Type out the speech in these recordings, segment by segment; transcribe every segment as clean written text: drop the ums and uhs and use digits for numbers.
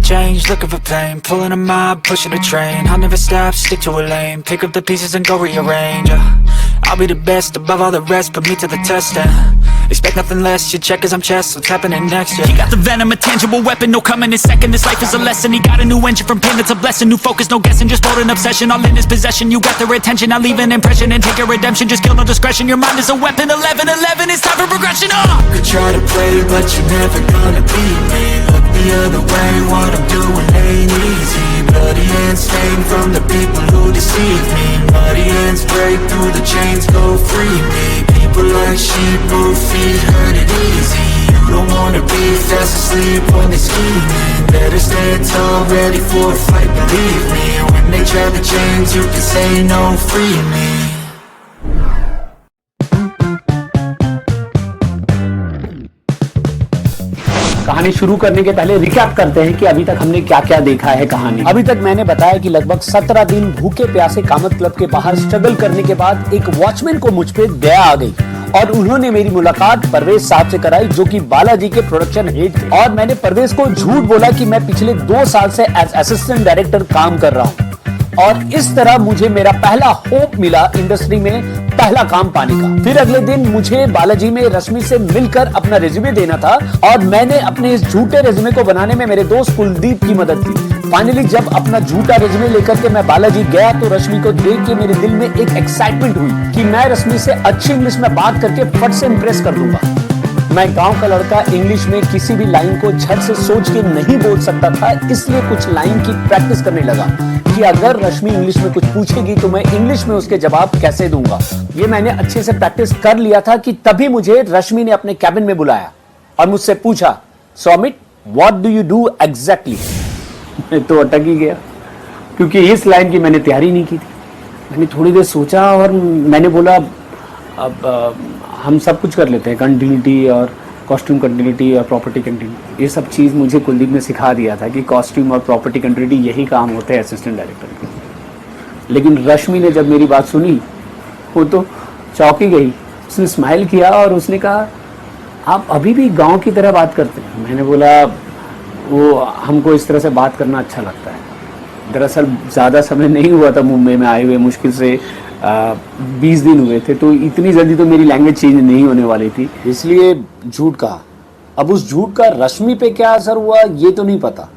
change, looking for pain. Pulling a mob, pushing a train. I'll never stop, stick to a lane. Pick up the pieces and go rearrange. I'll be the best above all the rest, put me to the test and expect nothing less. You check as I'm chess, what's happening next? Yeah. He got the venom, a tangible weapon, no coming in second. This life is a lesson. He got a new engine from pain, that's a blessing. New focus, no guessing, just bold and obsession. All in his possession, you got their attention. I'll leave an impression and take a redemption. Just kill no discretion. Your mind is a weapon. 11-11, it's time for progression. You could try to play, but you're never gonna beat me. Look the other way, what I'm doing ain't easy. Bloody hands stained from the people who deceive me. Muddy hands break through the chains, go free me. People like sheep move feet, hurt it easy. You don't wanna be fast asleep when they're scheming. Better stand tall, ready for a fight, believe me. When they try the chains, you can say no, free me. कहानी शुरू करने के पहले recap करते हैं कि अभी तक हमने क्या क्या देखा है कहानी। अभी तक मैंने बताया कि लगभग 17 दिन भूखे प्यासे कामत क्लब के बाहर स्ट्रगल करने के बाद एक वॉचमैन को मुझ पे दया आ गई और उन्होंने मेरी मुलाकात परवेज साहब से कराई, जो कि बालाजी के प्रोडक्शन हेड थे। और मैंने परवेज को झूठ बोला कि मैं पिछले 2 साल से एज असिस्टेंट डायरेक्टर काम कर रहा हूँ और इस तरह मुझे मेरा पहला होप मिला इंडस्ट्री में पहला काम पाने का। फिर अगले दिन मुझे बालाजी में रश्मि से मिलकर अपना रेज्यूमे देना था और मैंने अपने इस झूठे रेज्यूमे को बनाने में मेरे दोस्त कुलदीप की मदद की। फाइनली जब अपना झूठा रेज्यूमे लेकर के मैं बालाजी गया तो रश्मि को देख के मेरे दिल में एक एक्साइटमेंट हुई कि मैं रश्मि से अच्छी इंग्लिश में बात करके फट से इंप्रेस कर दूंगा। मैं गांव का लड़का इंग्लिश में किसी भी लाइन को झट से सोच के नहीं बोल सकता था, इसलिए कुछ लाइन की प्रैक्टिस करने लगा कि अगर रश्मि इंग्लिश में कुछ पूछेगी तो मैं इंग्लिश में उसके जवाब कैसे दूंगा। ये मैंने अच्छे से प्रैक्टिस कर लिया था कि तभी मुझे रश्मि ने अपने कैबिन में बुलाया और मुझसे पूछा, Saumit what do you do exactly. मैं तो अटक ही गया क्योंकि इस लाइन की मैंने तैयारी नहीं की थी। मैंने थोड़ी देर सोचा और मैंने बोला, अब हम सब कुछ कर लेते हैं, कंटिन्यूटी और कॉस्ट्यूम कंटिन्यूटी और प्रॉपर्टी कंटिन्यूटी। ये सब चीज़ मुझे कुलदीप ने सिखा दिया था कि कॉस्ट्यूम और प्रॉपर्टी कंटिन्यूटी यही काम होते हैं असिस्टेंट डायरेक्टर के। लेकिन रश्मि ने जब मेरी बात सुनी वो तो चौंकी गई। उसने स्माइल किया और उसने कहा, आप अभी भी गांव की तरह बात करते हैं। मैंने बोला, वो हमको इस तरह से बात करना अच्छा लगता है। दरअसल ज़्यादा समय नहीं हुआ था मुंबई में आए हुए, मुश्किल से 20 दिन हुए थे, तो इतनी जल्दी तो मेरी लैंग्वेज चेंज नहीं होने वाली थी, इसलिए झूठ कहा। अब उस झूठ का रश्मि पे क्या असर हुआ ये तो नहीं पता,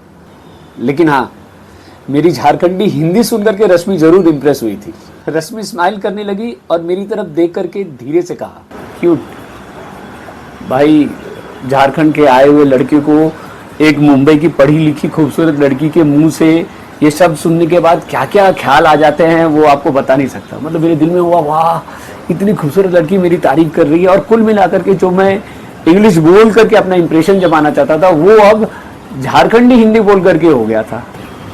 लेकिन हाँ मेरी झारखंडी हिंदी सुनकर के रश्मि जरूर इंप्रेस हुई थी। रश्मि स्माइल करने लगी और मेरी तरफ देख करके धीरे से कहा, क्यूट। भाई झारखंड के आए हुए लड़के को एक मुंबई की पढ़ी लिखी खूबसूरत लड़की के मुंह से ये शब्द सुनने के बाद क्या क्या ख्याल आ जाते हैं वो आपको बता नहीं सकता। मतलब मेरे दिल में हुआ, वाह इतनी खूबसूरत लड़की मेरी तारीफ कर रही है। और कुल मिलाकर के जो मैं इंग्लिश बोल करके अपना इंप्रेशन जमाना चाहता था वो अब झारखंडी हिंदी बोल करके हो गया था।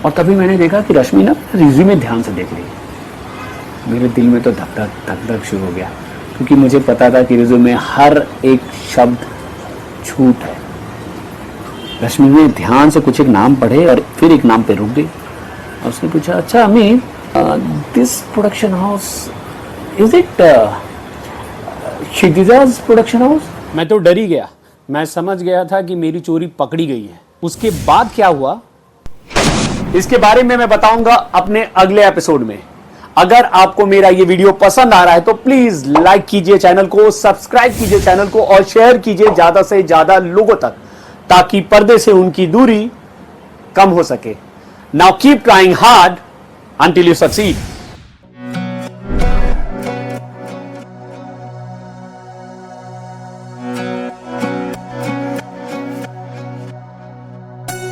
और तभी मैंने देखा कि रश्मि ना रिज्यूमे ध्यान से देख रही। मेरे दिल में तो धक धक शुरू हो गया क्योंकि मुझे पता था कि रिज्यूमे हर एक शब्द झूठ है। रश्मि ने ध्यान से कुछ एक नाम पढ़े और फिर एक नाम पे रुक गई। उसने पूछा, अच्छा Amit, this production house is it Kshitija's production house? मैं तो डर ही गया। मैं समझ गया था कि मेरी चोरी पकड़ी गई है। उसके बाद क्या हुआ इसके बारे में मैं बताऊंगा अपने अगले एपिसोड में। अगर आपको मेरा ये वीडियो पसंद आ रहा है तो प्लीज लाइक कीजिए चैनल को, सब्सक्राइब कीजिए चैनल को और शेयर कीजिए ज्यादा से ज्यादा लोगों तक, ताकि पर्दे से उनकी दूरी कम हो सके। Now keep trying hard until you succeed.